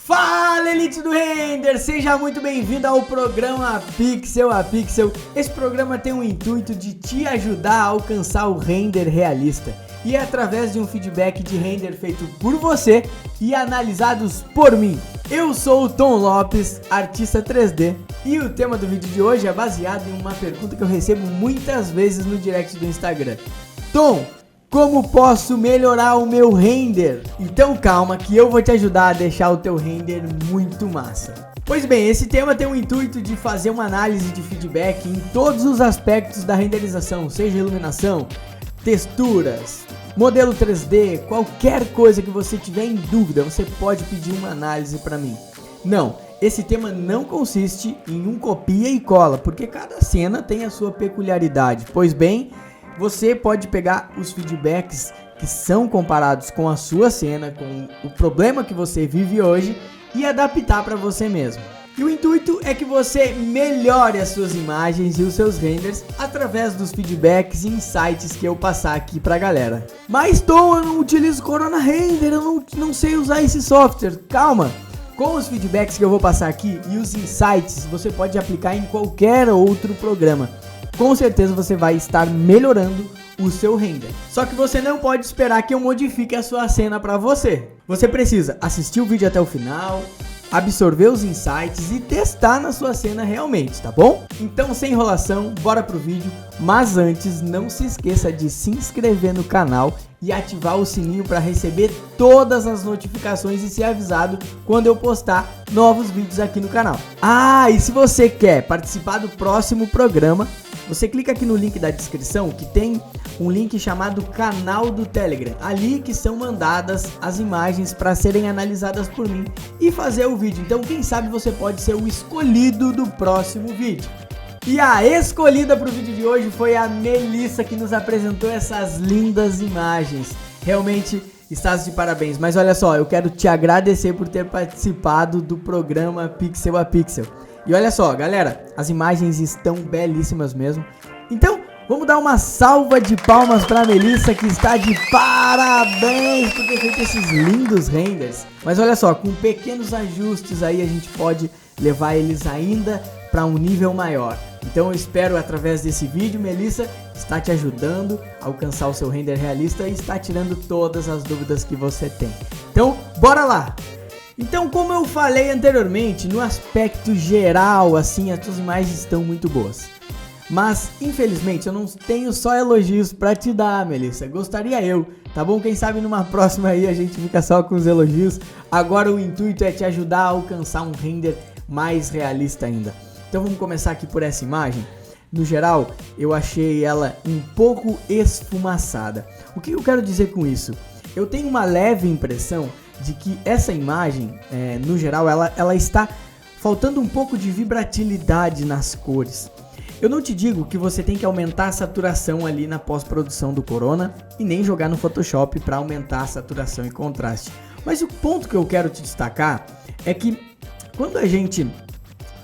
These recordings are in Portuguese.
Fala, Elite do Render! Seja muito bem-vindo ao programa Pixel a Pixel. Esse programa tem o intuito de te ajudar a alcançar o render realista. E é através de um feedback de render feito por você e analisados por mim. Eu sou o Tom Lopes, artista 3D, e o tema do vídeo de hoje é baseado em uma pergunta que eu recebo muitas vezes no direct do Instagram. Tom, como posso melhorar o meu render? Então calma que eu vou te ajudar a deixar o teu render muito massa. Pois bem, esse tema tem o intuito de fazer uma análise de feedback em todos os aspectos da renderização, seja iluminação, texturas, modelo 3D, qualquer coisa que você tiver em dúvida, você pode pedir uma análise para mim. Não, esse tema não consiste em um copia e cola, porque cada cena tem a sua peculiaridade. Pois bem, você pode pegar os feedbacks que são comparados com a sua cena, com o problema que você vive hoje e adaptar para você mesmo. E o intuito é que você melhore as suas imagens e os seus renders através dos feedbacks e insights que eu passar aqui pra galera. Mas Tom, eu não utilizo Corona Render, eu não sei usar esse software. Calma! Com os feedbacks que eu vou passar aqui e os insights, você pode aplicar em qualquer outro programa. Com certeza você vai estar melhorando o seu render. Só que você não pode esperar que eu modifique a sua cena para você. Você precisa assistir o vídeo até o final, absorver os insights e testar na sua cena realmente, tá bom? Então, sem enrolação, bora pro vídeo. Mas antes, não se esqueça de se inscrever no canal e ativar o sininho para receber todas as notificações e ser avisado quando eu postar novos vídeos aqui no canal. Ah, e se você quer participar do próximo programa, você clica aqui no link da descrição que tem um link chamado canal do Telegram. Ali que são mandadas as imagens para serem analisadas por mim e fazer o vídeo. Então quem sabe você pode ser o escolhido do próximo vídeo. E a escolhida para o vídeo de hoje foi a Melissa, que nos apresentou essas lindas imagens. Realmente estás de parabéns. Mas olha só, eu quero te agradecer por ter participado do programa Pixel a Pixel. E olha só, galera, as imagens estão belíssimas mesmo. Então, vamos dar uma salva de palmas para a Melissa, que está de parabéns por ter feito esses lindos renders. Mas olha só, com pequenos ajustes aí a gente pode levar eles ainda para um nível maior. Então eu espero, através desse vídeo, Melissa, estar te ajudando a alcançar o seu render realista e estar tirando todas as dúvidas que você tem. Então, bora lá! Então, como eu falei anteriormente, no aspecto geral, assim, as suas imagens estão muito boas. Mas, infelizmente, eu não tenho só elogios pra te dar, Melissa. Gostaria eu, tá bom? Quem sabe numa próxima aí a gente fica só com os elogios. Agora o intuito é te ajudar a alcançar um render mais realista ainda. Então vamos começar aqui por essa imagem. No geral, eu achei ela um pouco esfumaçada. O que eu quero dizer com isso? Eu tenho uma leve impressão de que essa imagem, no geral, ela está faltando um pouco de vibratilidade nas cores. Eu não te digo que você tem que aumentar a saturação ali na pós-produção do Corona e nem jogar no Photoshop para aumentar a saturação e contraste. Mas o ponto que eu quero te destacar é que quando a gente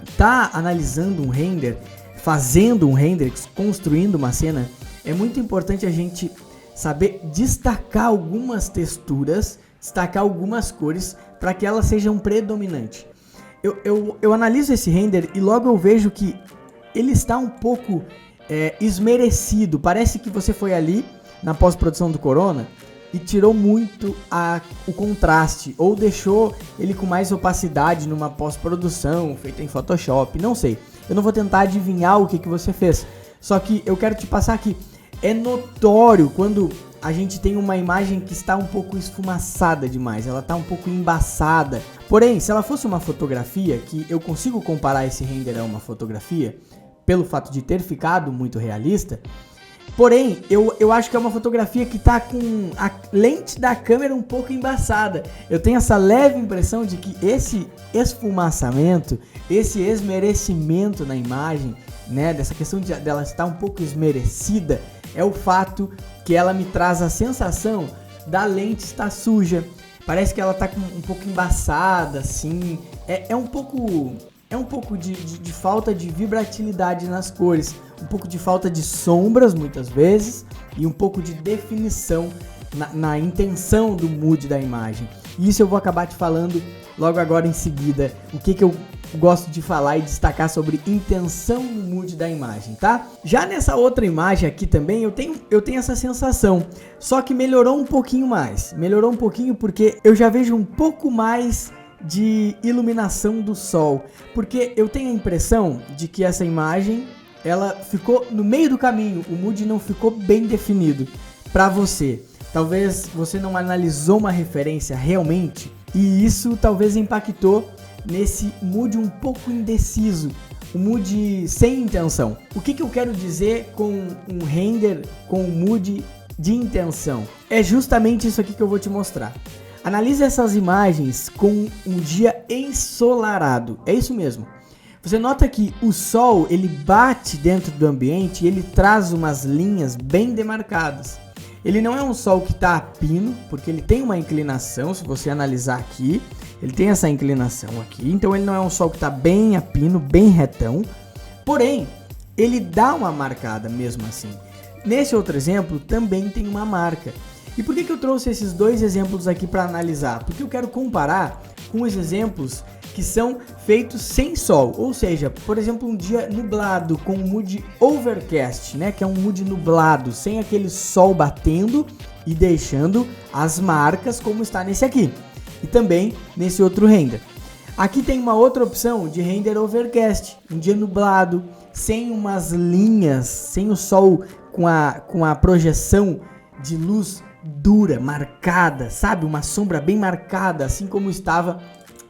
está analisando um render, fazendo um render, construindo uma cena, é muito importante a gente saber destacar algumas texturas, destacar algumas cores para que elas sejam predominantes. Eu analiso esse render e logo eu vejo que ele está um pouco esmerecido. Parece que você foi ali na pós-produção do Corona e tirou muito o contraste, ou deixou ele com mais opacidade numa pós-produção feita em Photoshop, não sei. Eu não vou tentar adivinhar o que você fez, só que eu quero te passar que é notório quando a gente tem uma imagem que está um pouco esfumaçada demais, ela está um pouco embaçada. Porém, se ela fosse uma fotografia, que eu consigo comparar esse render a uma fotografia, pelo fato de ter ficado muito realista, porém, eu acho que é uma fotografia que está com a lente da câmera um pouco embaçada. Eu tenho essa leve impressão de que esse esfumaçamento, esse esmerecimento na imagem, né, dessa questão dela estar um pouco esmerecida, é o fato que ela me traz a sensação da lente estar suja. Parece que ela está um pouco embaçada, assim. É um pouco de falta de vibratilidade nas cores, um pouco de falta de sombras muitas vezes e um pouco de definição na intenção do mood da imagem. E isso eu vou acabar te falando logo agora em seguida o que eu gosto de falar e destacar sobre intenção no mood da imagem, tá? Já nessa outra imagem aqui também eu tenho essa sensação, só que melhorou um pouquinho mais. Melhorou um pouquinho porque eu já vejo um pouco mais de iluminação do sol, porque eu tenho a impressão de que essa imagem ela ficou no meio do caminho, o mood não ficou bem definido para você. Talvez você não analisou uma referência realmente e isso talvez impactou nesse mood um pouco indeciso, um mood sem intenção. O que eu quero dizer com um render com um mood de intenção? É justamente isso aqui que eu vou te mostrar. Analise essas imagens com um dia ensolarado, é isso mesmo. Você nota que o sol ele bate dentro do ambiente e ele traz umas linhas bem demarcadas. Ele não é um sol que está a pino, porque ele tem uma inclinação, se você analisar aqui, ele tem essa inclinação aqui, então ele não é um sol que está bem a pino, bem retão, porém, ele dá uma marcada mesmo assim. Nesse outro exemplo, também tem uma marca. E por que eu trouxe esses dois exemplos aqui para analisar? Porque eu quero comparar com os exemplos que são feitos sem sol, ou seja, por exemplo, um dia nublado com um mood overcast, né, que é um mood nublado, sem aquele sol batendo e deixando as marcas como está nesse aqui. E também nesse outro render. Aqui tem uma outra opção de render overcast, um dia nublado, sem umas linhas, sem o sol com a projeção de luz dura, marcada, sabe? Uma sombra bem marcada, assim como estava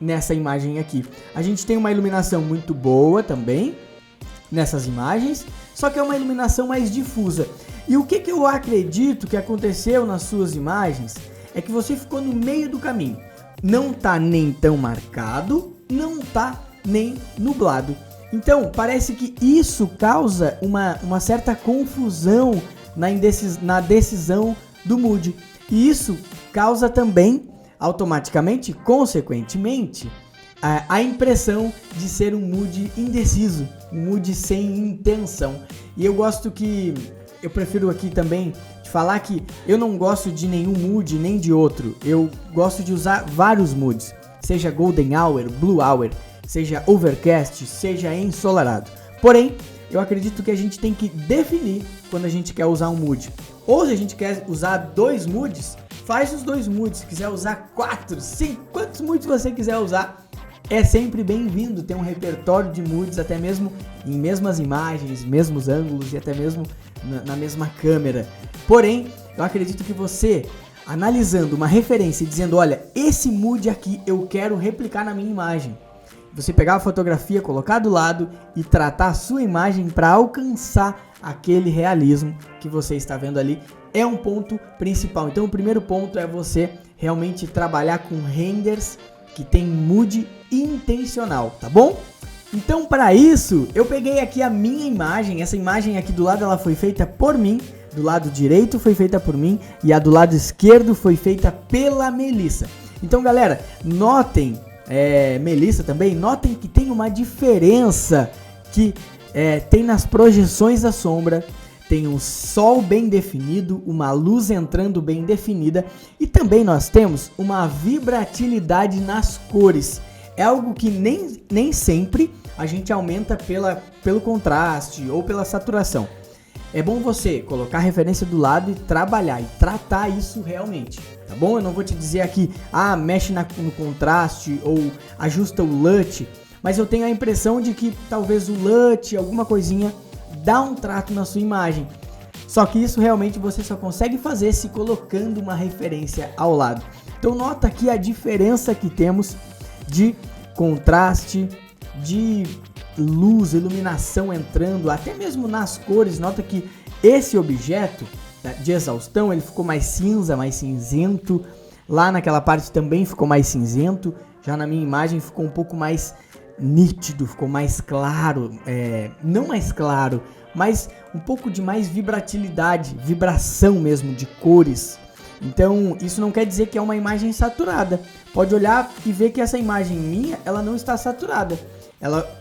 nessa imagem aqui. A gente tem uma iluminação muito boa também nessas imagens, só que é uma iluminação mais difusa. E o que eu acredito que aconteceu nas suas imagens é que você ficou no meio do caminho. Não tá nem tão marcado, não tá nem nublado. Então, parece que isso causa uma certa confusão na decisão do mood. E isso causa também, automaticamente, consequentemente, a impressão de ser um mood indeciso, um mood sem intenção. E eu prefiro aqui também falar que eu não gosto de nenhum mood nem de outro. Eu gosto de usar vários moods, seja golden hour, blue hour, seja overcast, seja ensolarado. Porém, eu acredito que a gente tem que definir quando a gente quer usar um mood. Ou se a gente quer usar 2 moods, faz os 2 moods. Se quiser usar 4, 5, quantos moods você quiser usar, é sempre bem-vindo ter um repertório de moods, até mesmo em mesmas imagens, mesmos ângulos e até mesmo na mesma câmera. Porém, eu acredito que você, analisando uma referência e dizendo, olha, esse mood aqui eu quero replicar na minha imagem. Você pegar a fotografia, colocar do lado e tratar a sua imagem para alcançar aquele realismo que você está vendo ali, é um ponto principal. Então o primeiro ponto é você realmente trabalhar com renders que tem mood intencional, tá bom? Então para isso, eu peguei aqui a minha imagem, essa imagem aqui do lado ela foi feita por mim, do lado direito foi feita por mim e a do lado esquerdo foi feita pela Melissa. Então galera, notem, Melissa também, notem que tem uma diferença que tem nas projeções da sombra, tem um sol bem definido, uma luz entrando bem definida e também nós temos uma vibratilidade nas cores. É algo que nem sempre a gente aumenta pelo contraste ou pela saturação. É bom você colocar a referência do lado e trabalhar e tratar isso realmente, tá bom? Eu não vou te dizer aqui, mexe no contraste ou ajusta o LUT, mas eu tenho a impressão de que talvez o LUT, alguma coisinha, dá um trato na sua imagem. Só que isso realmente você só consegue fazer se colocando uma referência ao lado. Então nota aqui a diferença que temos de contraste, de luz, iluminação entrando, até mesmo nas cores. Nota que esse objeto de exaustão, ele ficou mais cinza, mais cinzento. Lá naquela parte também ficou mais cinzento. Já na minha imagem ficou um pouco mais nítido, ficou mais claro, não mais claro, mas um pouco de mais vibração mesmo de cores. Então isso não quer dizer que é uma imagem saturada. Pode olhar e ver que essa imagem minha, ela não está saturada.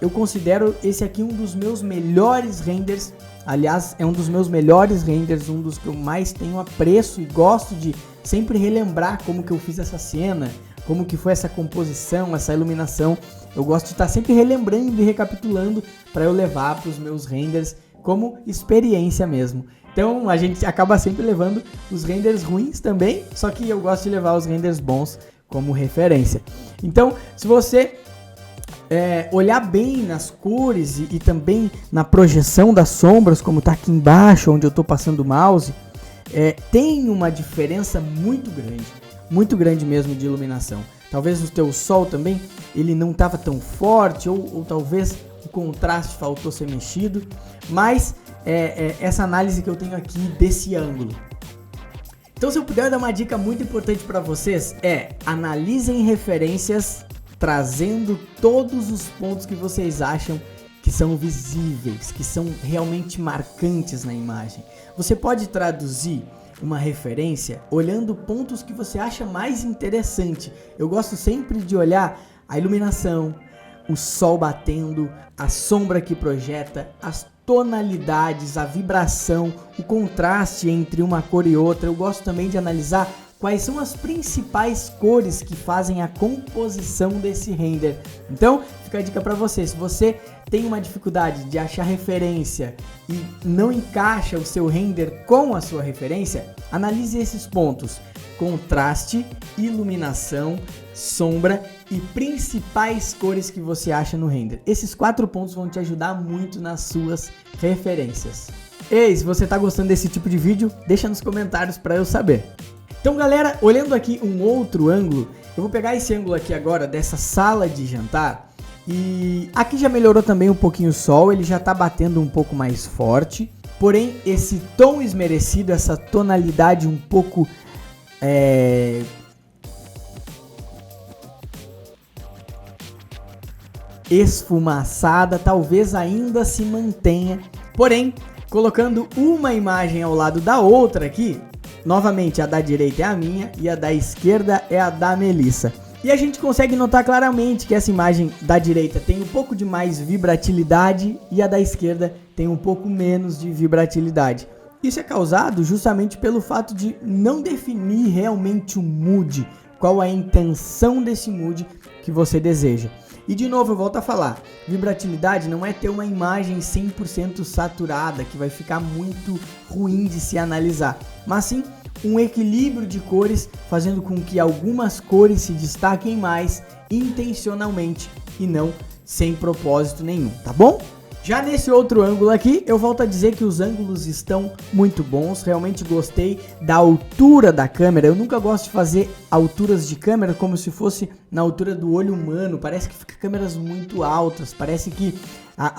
Eu considero esse aqui um dos meus melhores renders. Aliás, é um dos meus melhores renders, um dos que eu mais tenho apreço e gosto de sempre relembrar como que eu fiz essa cena, como que foi essa composição, essa iluminação. Eu gosto de estar sempre relembrando e recapitulando para eu levar para os meus renders como experiência mesmo. Então a gente acaba sempre levando os renders ruins também, só que eu gosto de levar os renders bons como referência. Então, se você olhar bem nas cores e também na projeção das sombras, como está aqui embaixo, onde eu estou passando o mouse, tem uma diferença muito grande mesmo de iluminação. Talvez o teu sol também, ele não estava tão forte, ou talvez o contraste faltou ser mexido, mas essa análise que eu tenho aqui desse ângulo. Então, se eu puder dar uma dica muito importante para vocês, analisem referências trazendo todos os pontos que vocês acham que são visíveis, que são realmente marcantes na imagem. Você pode traduzir uma referência olhando pontos que você acha mais interessante. Eu gosto sempre de olhar a iluminação, o sol batendo, a sombra que projeta, as tonalidades, a vibração, o contraste entre uma cor e outra. Eu gosto também de analisar quais são as principais cores que fazem a composição desse render. Então, fica a dica para você. Se você tem uma dificuldade de achar referência e não encaixa o seu render com a sua referência, analise esses pontos: contraste, iluminação, sombra e principais cores que você acha no render. Esses 4 pontos vão te ajudar muito nas suas referências. Ei, se você está gostando desse tipo de vídeo, deixa nos comentários para eu saber. Então, galera, olhando aqui um outro ângulo, eu vou pegar esse ângulo aqui agora dessa sala de jantar, e aqui já melhorou também um pouquinho o sol, ele já tá batendo um pouco mais forte, porém esse tom esmerecido, essa tonalidade um pouco esfumaçada, talvez ainda se mantenha, porém, colocando uma imagem ao lado da outra aqui, novamente, a da direita é a minha e a da esquerda é a da Melissa. E a gente consegue notar claramente que essa imagem da direita tem um pouco de mais vibratilidade e a da esquerda tem um pouco menos de vibratilidade. Isso é causado justamente pelo fato de não definir realmente o mood, qual a intenção desse mood que você deseja. E de novo eu volto a falar, vibratilidade não é ter uma imagem 100% saturada, que vai ficar muito ruim de se analisar, mas sim um equilíbrio de cores, fazendo com que algumas cores se destaquem mais intencionalmente e não sem propósito nenhum, tá bom? Já nesse outro ângulo aqui, eu volto a dizer que os ângulos estão muito bons, realmente gostei da altura da câmera. Eu nunca gosto de fazer alturas de câmera como se fosse na altura do olho humano, parece que fica câmeras muito altas, parece que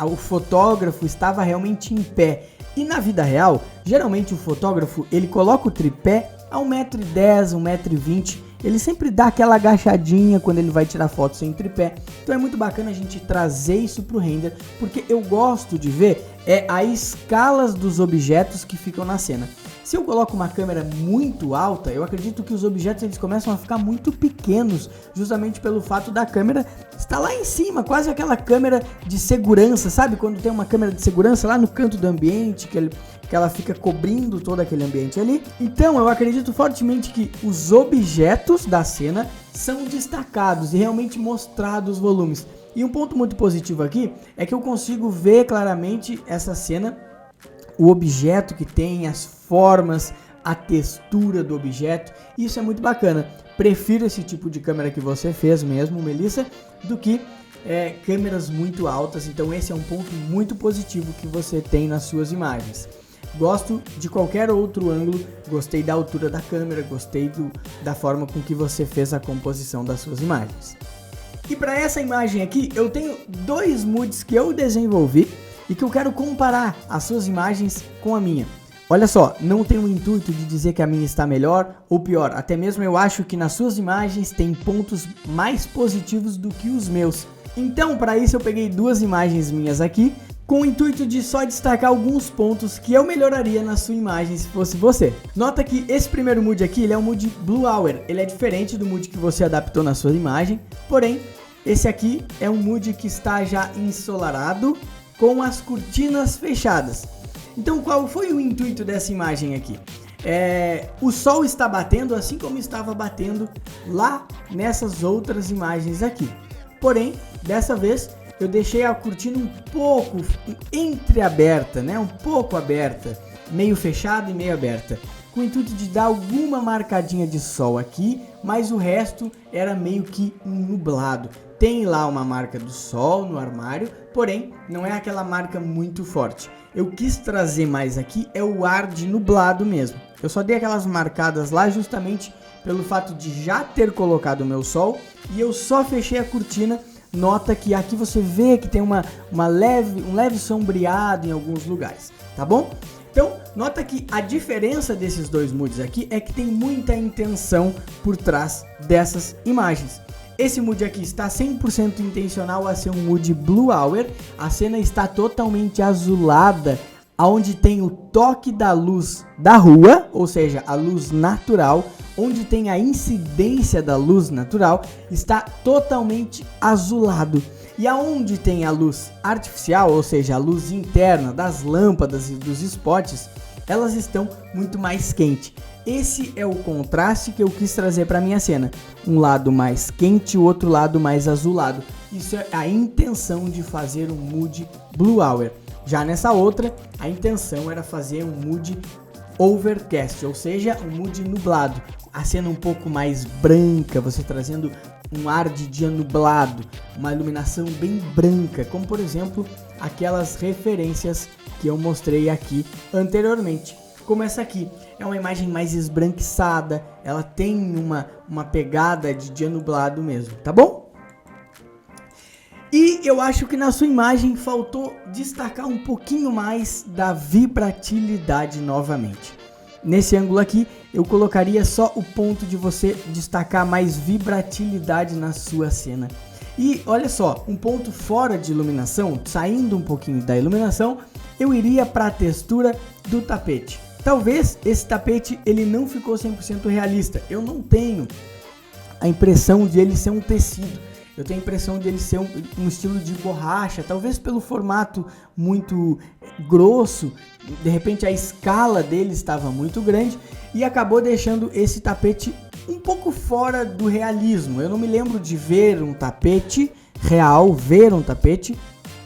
o fotógrafo estava realmente em pé. E na vida real, geralmente o fotógrafo, ele coloca o tripé a 1,10 m, 1,20 m, ele sempre dá aquela agachadinha quando ele vai tirar foto sem tripé. Então é muito bacana a gente trazer isso pro render, porque eu gosto de ver as escalas dos objetos que ficam na cena. Se eu coloco uma câmera muito alta, eu acredito que os objetos eles começam a ficar muito pequenos, justamente pelo fato da câmera estar lá em cima, quase aquela câmera de segurança, sabe? Quando tem uma câmera de segurança lá no canto do ambiente, que ela fica cobrindo todo aquele ambiente ali. Então eu acredito fortemente que os objetos da cena são destacados e realmente mostrados os volumes. E um ponto muito positivo aqui é que eu consigo ver claramente essa cena, o objeto que tem, as formas, a textura do objeto. Isso é muito bacana. Prefiro esse tipo de câmera que você fez mesmo, Melissa, do que câmeras muito altas. Então esse é um ponto muito positivo que você tem nas suas imagens. Gosto de qualquer outro ângulo, gostei da altura da câmera, gostei da forma com que você fez a composição das suas imagens. E para essa imagem aqui, eu tenho 2 moods que eu desenvolvi e que eu quero comparar as suas imagens com a minha. Olha só, não tenho o intuito de dizer que a minha está melhor ou pior, até mesmo eu acho que nas suas imagens tem pontos mais positivos do que os meus. Então, para isso eu peguei 2 imagens minhas aqui, com o intuito de só destacar alguns pontos que eu melhoraria na sua imagem se fosse você. Nota que esse primeiro mood aqui, ele é um mood Blue Hour, ele é diferente do mood que você adaptou na sua imagem, porém, esse aqui é um mood que está já ensolarado, com as cortinas fechadas. Então qual foi o intuito dessa imagem aqui? o sol está batendo assim como estava batendo lá nessas outras imagens aqui. Porém, dessa vez eu deixei a cortina um pouco entreaberta, né? Um pouco aberta, meio fechada e meio aberta, com o intuito de dar alguma marcadinha de sol aqui, mas o resto era meio que nublado. Tem lá uma marca do sol no armário, porém não é aquela marca muito forte. Eu quis trazer mais aqui o ar de nublado mesmo. Eu só dei aquelas marcadas lá justamente pelo fato de já ter colocado o meu sol e eu só fechei a cortina. Nota que aqui você vê que tem um leve sombreado em alguns lugares, tá bom? Então, nota que a diferença desses dois moods aqui é que tem muita intenção por trás dessas imagens. Esse mood aqui está 100% intencional a ser um mood Blue Hour. A cena está totalmente azulada, onde tem o toque da luz da rua, ou seja, a luz natural, onde tem a incidência da luz natural, está totalmente azulado. E aonde tem a luz artificial, ou seja, a luz interna das lâmpadas e dos spots, elas estão muito mais quentes. Esse é o contraste que eu quis trazer para minha cena. Um lado mais quente e o outro lado mais azulado. Isso é a intenção de fazer um mood Blue Hour. Já nessa outra, a intenção era fazer um mood overcast, ou seja, um mood nublado. A cena um pouco mais branca, você trazendo um ar de dia nublado, uma iluminação bem branca, como por exemplo, aquelas referências que eu mostrei aqui anteriormente. Como essa aqui, é uma imagem mais esbranquiçada, ela tem uma pegada de dia nublado mesmo, tá bom? E eu acho que na sua imagem faltou destacar um pouquinho mais da vibratilidade novamente. Nesse ângulo aqui, eu colocaria só o ponto de você destacar mais vibratilidade na sua cena. E olha só, um ponto fora de iluminação, saindo um pouquinho da iluminação, eu iria para a textura do tapete. Talvez esse tapete ele não ficou 100% realista. Eu não tenho a impressão de ele ser um tecido. Eu tenho a impressão de ele ser um estilo de borracha, talvez pelo formato muito grosso, de repente a escala dele estava muito grande e acabou deixando esse tapete um pouco fora do realismo. Eu não me lembro de ver um tapete real,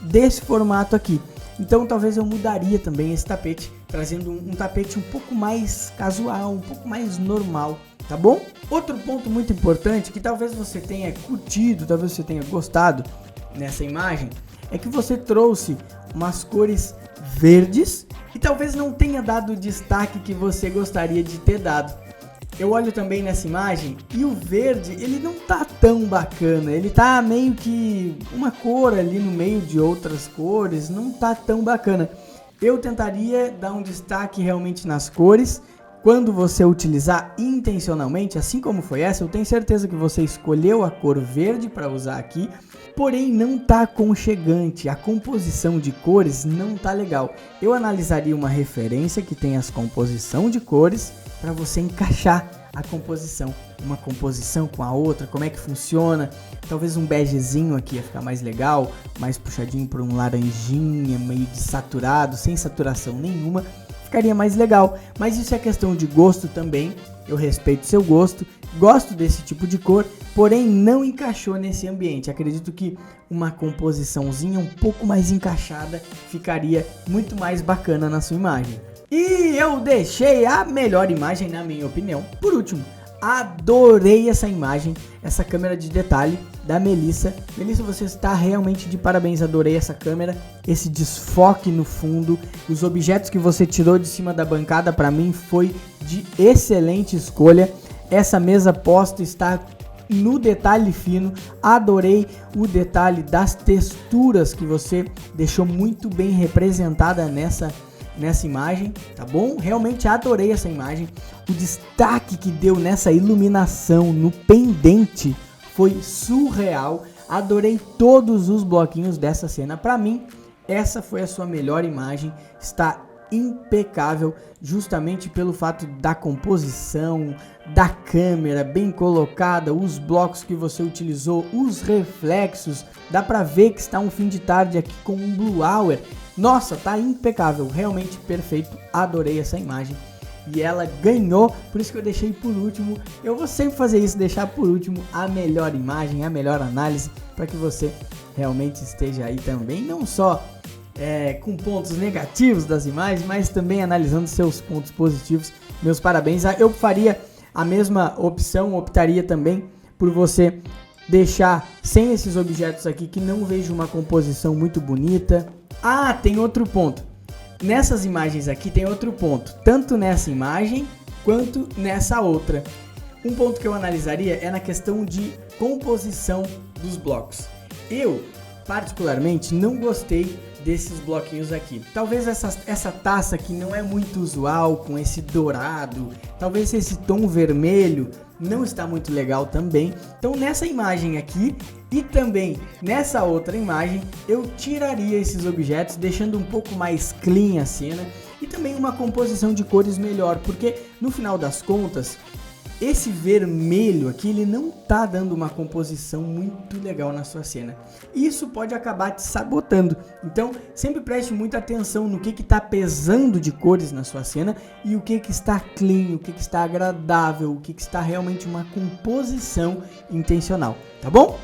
desse formato aqui. Então talvez eu mudaria também esse tapete, trazendo um tapete um pouco mais casual, um pouco mais normal. Tá bom? Outro ponto muito importante que talvez você tenha curtido, talvez você tenha gostado nessa imagem, é que você trouxe umas cores verdes e talvez não tenha dado o destaque que você gostaria de ter dado. Eu olho também nessa imagem e o verde, ele não tá tão bacana, ele tá meio que uma cor ali no meio de outras cores, não tá tão bacana. Eu tentaria dar um destaque realmente nas cores. Quando você utilizar intencionalmente, assim como foi essa, eu tenho certeza que você escolheu a cor verde para usar aqui, porém não tá aconchegante, a composição de cores não tá legal. Eu analisaria uma referência que tem as composição de cores para você encaixar a composição, uma composição com a outra, como é que funciona. Talvez um begezinho aqui ia ficar mais legal, mais puxadinho por um laranjinha, meio desaturado, sem saturação nenhuma. Ficaria mais legal, mas isso é questão de gosto também. Eu respeito seu gosto, gosto desse tipo de cor, porém não encaixou nesse ambiente. Acredito que uma composiçãozinha um pouco mais encaixada ficaria muito mais bacana na sua imagem. E eu deixei a melhor imagem, na minha opinião, por último. Adorei essa imagem, essa câmera de detalhe da Melissa. Melissa, você está realmente de parabéns, adorei essa câmera, esse desfoque no fundo, os objetos que você tirou de cima da bancada para mim foi de excelente escolha. Essa mesa posta está no detalhe fino, adorei o detalhe das texturas que você deixou muito bem representada nessa imagem, tá bom? Realmente adorei essa imagem. O destaque que deu nessa iluminação no pendente foi surreal. Adorei todos os bloquinhos dessa cena. Para mim, essa foi a sua melhor imagem. Está impecável, justamente pelo fato da composição, da câmera bem colocada, os blocos que você utilizou, os reflexos. Dá pra ver que está um fim de tarde aqui com um Blue Hour. Nossa, tá impecável, realmente perfeito, adorei essa imagem. e ela ganhou, por isso que eu deixei por último. Eu vou sempre fazer isso, deixar por último a melhor imagem, a melhor análise, para que você realmente esteja aí também, não só com pontos negativos das imagens, mas também analisando seus pontos positivos. Meus parabéns. Eu faria a mesma opção, optaria também por você deixar sem esses objetos aqui, que não vejo uma composição muito bonita. Ah, tem outro ponto. Nessas imagens aqui tem outro ponto, tanto nessa imagem quanto nessa outra. Um ponto que eu analisaria é na questão de composição dos blocos. Eu, particularmente, não gostei desses bloquinhos aqui. Talvez essa taça aqui não é muito usual, com esse dourado, talvez esse tom vermelho não está muito legal também. Então nessa imagem aqui e também nessa outra imagem eu tiraria esses objetos, deixando um pouco mais clean a cena e também uma composição de cores melhor, porque no final das contas esse vermelho aqui, ele não tá dando uma composição muito legal na sua cena. Isso pode acabar te sabotando. Então, sempre preste muita atenção no que tá pesando de cores na sua cena e o que está clean, o que está agradável, o que está realmente uma composição intencional, tá bom?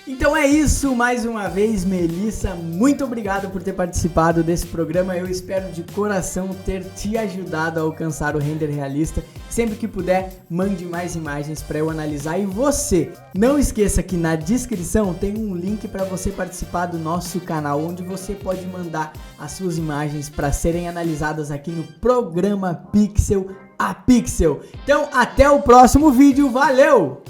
Então é isso, mais uma vez, Melissa, muito obrigado por ter participado desse programa. Eu espero de coração ter te ajudado a alcançar o render realista. Sempre que puder, mande mais imagens para eu analisar. E você, não esqueça que na descrição tem um link para você participar do nosso canal, onde você pode mandar as suas imagens para serem analisadas aqui no programa Pixel a Pixel. Então, até o próximo vídeo, valeu!